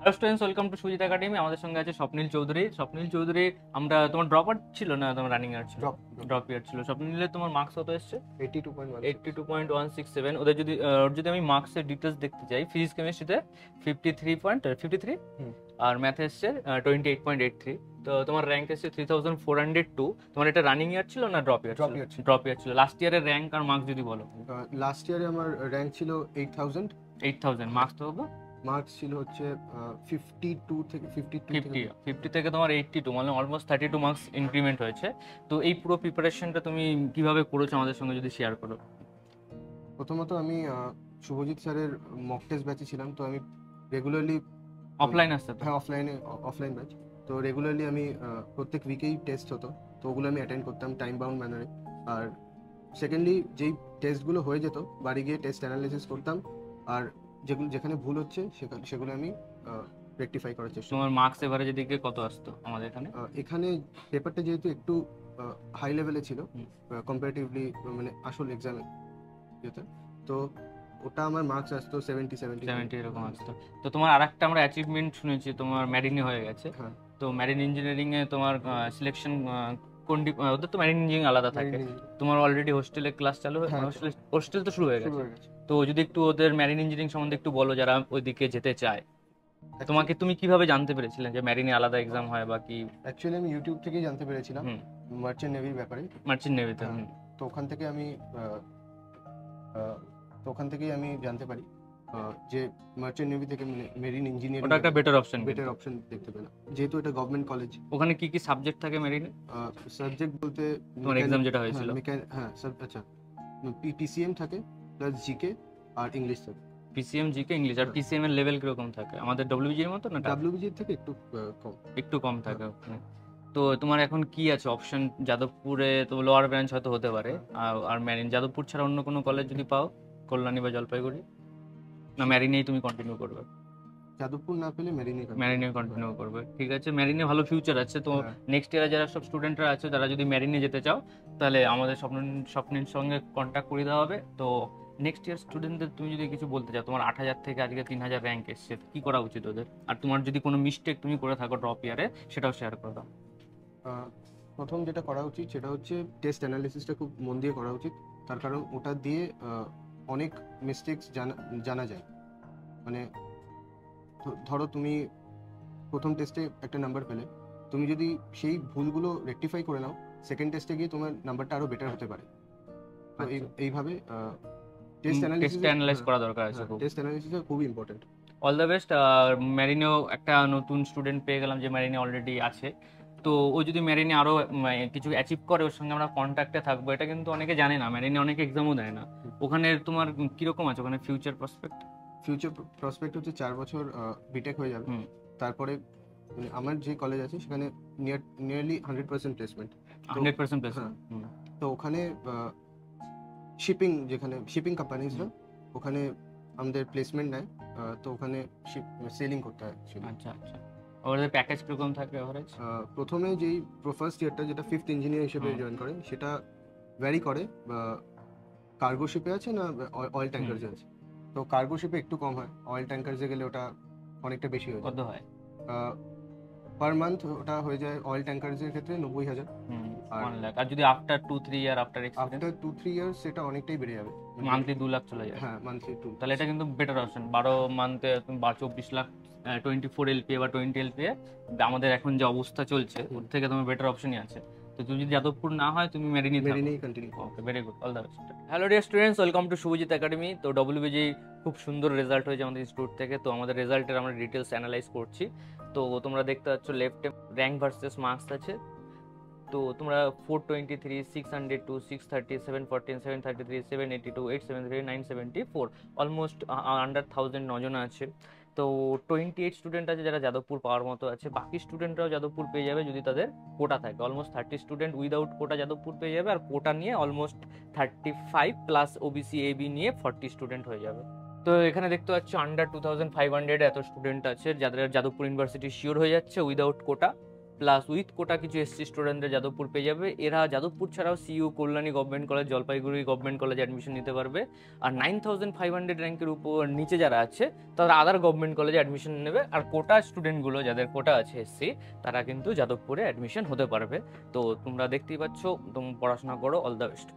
Hello students, welcome two Sujit academy. আমাদের সঙ্গে আছে স্বপ্নিল চৌধুরী। স্বপ্নিল চৌধুরী, আমরা তোমার ড্রপ আউট ছিল না, তোমার রানিং ইয়ার ছিল? ড্রপ ইয়ার ছিল। স্বপ্নিলের তোমার মার্কস কত এসছে? 82.167। ওদের যদি ওর যদি আমি মার্কসের ডিটেলস দেখতে চাই, ফিজিক্স কেমিস্ট্রিতে 53.53 আর ম্যাথে এসছে 28.83। তো তোমার র্যাঙ্ক এসছে 3402। তোমার এটা রানিং ইয়ার ছিল না ড্রপ ইয়ার? ড্রপ ইয়ার ছিল। লাস্ট ইয়ারের র্যাঙ্ক আর মার্কস যদি বলো। লাস্ট ইয়ারে আমার র্যাঙ্ক ছিল 8000। মার্কস তো হবে? মার্কস ছিল হচ্ছে 52 থেকে 50 থেকে তোমার 82, মানে অলমোস্ট 32 মার্কস ইনক্রিমেন্ট হয়েছে। তো এই পুরো প্রিপারেশনটা তুমি কিভাবে করেছো আমাদের সঙ্গে যদি শেয়ার করো। প্রথমত আমি শুভজিৎ স্যারের মক টেস্ট ব্যাচে ছিলাম, তো আমি রেগুলারলি অফলাইন আসতে? হ্যাঁ, অফলাইন ব্যাচ। তো রেগুলারলি আমি প্রত্যেক উইকেই টেস্ট হতো, তো ওগুলো আমি অ্যাটেন্ড করতাম টাইম বাউন্ড ম্যানারে। আর সেকেন্ডলি যেই টেস্টগুলো হয়ে যেত, বাড়ি গিয়ে টেস্ট অ্যানালাইসিস করতাম, আর যেখানে ভুল হচ্ছে সেগুলো আমি রেকটিফাই করার চেষ্টা। তোমার মার্কস এভারেজের দিকে কত আসতো আমাদের এখানে? এখানে পেপারটা যেহেতু একটু হাই লেভেলে ছিল কম্পারেটিভলি, মানে আসল এক্সামে যেটা, তো ওটা আমার মার্কস আসতো 70 এরকম আসতো। তো তোমার আরেকটা আমরা অ্যাচিভমেন্ট শুনেছি, তোমার ম্যারিনে হয়ে গেছে। তো ম্যারিন ইঞ্জিনিয়ারিং এ তোমার সিলেকশন কোন ওদের তো ম্যারিন ইঞ্জিনিয়ারিং আলাদা থাকে। তোমার অলরেডি হোস্টেলে ক্লাস চালু হয়ে, হোস্টেল তো শুরু হয়ে গেছে। তো যদি একটু ওদের ম্যারিন ইঞ্জিনিয়ারিং সম্বন্ধে একটু বলো, যারা ওইদিকে যেতে চায়। তুমি কিভাবে জানতে পেরেছিলেন যে ম্যারিনে আলাদা এক্সাম হয় বা কি? অ্যাকচুয়ালি আমি ইউটিউব থেকেই জানতে পেরেছিলাম মার্চেন্ট নেভির ব্যাপারে। মার্চেন্ট নেভিতে? তো ওখান থেকেই আমি জানতে পারি যে মার্চেন্ট নেভি থেকে মেরিন ইঞ্জিনিয়ারিং ওটা একটা বেটার অপশন দেখতে পেলাম, যেহেতু এটা গভর্নমেন্ট কলেজ। ওখানে কি কি সাবজেক্ট থাকে মেরিনে? সাবজেক্ট বলতে তোমার এক্সাম যেটা হয়েছিল? হ্যাঁ, আচ্ছা, পিসিএম থাকে, প্লাস জিকে আর ইংলিশ থাকে। PCM, GK, English. আর পিসিএম এর লেভেল কিরকম থাকে? আমাদের ডব্লিউবিজি এর মতো না? ডব্লিউবিজি থেকে একটু কম থাকে। তো তোমার এখন কি আছে অপশন? যাদবপুরে তো লোয়ার ব্রাঞ্চ হয়তো হতে পারে, আর ম্যারিন। যাদবপুর ছাড়া অন্য কোনো কলেজ যদি পাও, কল্যাণী বা জলপাইগুড়ি, না ম্যারিনেই তুমি কন্টিনিউ করবে? যাদবপুর না পেলে ম্যারিনে কন্টিনিউ করবে। ঠিক আছে, ম্যারিনে ভালো ফিউচার আছে। তো নেক্সট ইয়ারে যারা সব স্টুডেন্টরা আছে, যারা যদি ম্যারিনে যেতে চাও, তাহলে আমাদের স্বপ্নের সঙ্গে কন্ট্যাক্ট করে দেওয়া হবে। তো নেক্সট ইয়ার স্টুডেন্টদের তুমি যদি কিছু বলতে চাও, তোমার 8000 থেকে আজকে 3000 র্যাঙ্ক এসছে, কি করা উচিত ওদের? আর তোমার যদি কোনো মিস্টেক তুমি করে থাকো ড্রপ ইয়ারে, সেটাও শেয়ার করে দাও। প্রথম যেটা করা উচিত সেটা হচ্ছে টেস্ট অ্যানালিসিসটা খুব মন দিয়ে করা উচিত, তার কারণ ওটা দিয়ে অনেক মিস্টেকস জানা যায়। মানে ধরো তুমি প্রথম টেস্টে একটা নাম্বার পেলে, তুমি যদি সেই ভুলগুলো রেকটিফাই করে নাও, সেকেন্ড টেস্টে গিয়ে তোমার নাম্বারটা আরো বেটার হতে পারে। তো এইভাবে টেস্ট অ্যানালাইসিস করা দরকার আছে। টেস্ট অ্যানালাইসিস খুবই ইম্পর্টেন্ট। All the best. ম্যারিনেও একটা নতুন স্টুডেন্ট পেয়ে গেলাম যে ম্যারিনে অলরেডি আছে। তো ও যদি ম্যারিনে আরো কিছু অ্যাচিভ করে, ওর সঙ্গে আমরা কন্ট্যাক্টে থাকবো। এটা কিন্তু অনেকে জানে না, ম্যারিনে অনেকে এক্সামও দেয় না। ওখানে তোমার কিরকম আছে ওখানে ফিউচার প্রসপেক্ট হচ্ছে 4 বছর বিটেক হয়ে যাবে, তারপরে আমার যে কলেজ আছে সেখানে নিয়ারলি 100% প্লেসমেন্ট। 100% প্লেসমেন্ট। তো ওখানে শিপিং কোম্পানিজরা ওখানে আমাদের প্লেসমেন্ট নেয়, তো ওখানে সেলিং করতে হয়। আচ্ছা আচ্ছা। ওদের প্যাকেজ কিরকম থাকে এভারেজ? প্রথমে যেই ফার্স্ট ইয়ারটা, যেটা 5th ইঞ্জিনিয়ার হিসেবে জয়েন করে, সেটা ভ্যারি করে। কার্গো শিপে আছে না অয়েল ট্যাঙ্কার্সে আছে, তো কার্গো শিপে একটু কম হয়, অয়েল ট্যাঙ্কার্সে গেলে ওটা অনেকটা বেশি হয়। কত হয় পার মান্থ? ওটা হয়ে যায় অয়েল ট্যাঙ্কার্সের ক্ষেত্রে 90,000। আর যদি আফটার 2-3 ইয়ার আফটার 2-3 ইয়ার্স সেটা অনেকটাই বেড়ে যাবে, মান্থলি 2 লাখ চলে যায়। হ্যাঁ, মান্থলি 2। তাহলে এটা কিন্তু বেটার অপশন। 12 মান্থে তুমি 24 লাখ, 24 এলপিএ বা 20 এলপিএ, আমাদের এখন যে অবস্থা চলছে ওর থেকে তোমার বেটার অপশনই আছে। তো তুমি যদি যাদবপুর না হয়, তুমি মেরিনেই continue. Okay, very good, all the best. Hello dear students, welcome to Subhajit academy. তো ডব্লিউবিজি খুব সুন্দর রেজাল্ট হয়েছে আমাদের ইনস্টিটিউট থেকে। তো আমাদের রেজাল্টের আমরা ডিটেলস অ্যানালাইজ করছি। তো তোমরা দেখতে পাচ্ছ লেফটে র্যাঙ্ক ভার্সেস মার্কস আছে। তো তোমরা 423, 602, 630, 714, 733, 782, 873, 974, অলমোস্ট আন্ডার 1000 নজন আছে। তো 28 স্টুডেন্ট আছে যারা যাদবপুর পাওয়ার মতো আছে। বাকি স্টুডেন্টরাও যাদবপুর পেয়ে যাবে যদি তাদের কোটা থাকে। অলমোস্ট 30 স্টুডেন্ট উইদাউট কোটা যাদবপুর পেয়ে যাবে, আর কোটা নিয়ে অলমোস্ট 35 প্লাস ওবিসি এবি নিয়ে 40 স্টুডেন্ট হয়ে যাবে। তো এখানে দেখতে পাচ্ছ আন্ডার 2500 এত স্টুডেন্ট আছে যাদের যাদবপুর ইউনিভার্সিটি শিওর হয়ে যাচ্ছে without quota. Plus with quota কিছু এসসি স্টুডেন্টরা যাদবপুর পেয়ে যাবে। এরা যাদবপুর ছাড়াও CU, Kalyani government college, Jalpaiguri government কলেজে অ্যাডমিশন নিতে পারবে। আর 9500 র্যাঙ্কের উপর নিচে যারা আছে তারা আদার গভর্নমেন্ট কলেজে অ্যাডমিশন নেবে। আর কোটা স্টুডেন্টগুলো যাদের কোটা আছে এসসি, তারা কিন্তু যাদবপুরে অ্যাডমিশন হতে পারবে। তো তোমরা দেখতেই পাচ্ছ, তোমরা পড়াশোনা করো, অল দ্য বেস্ট।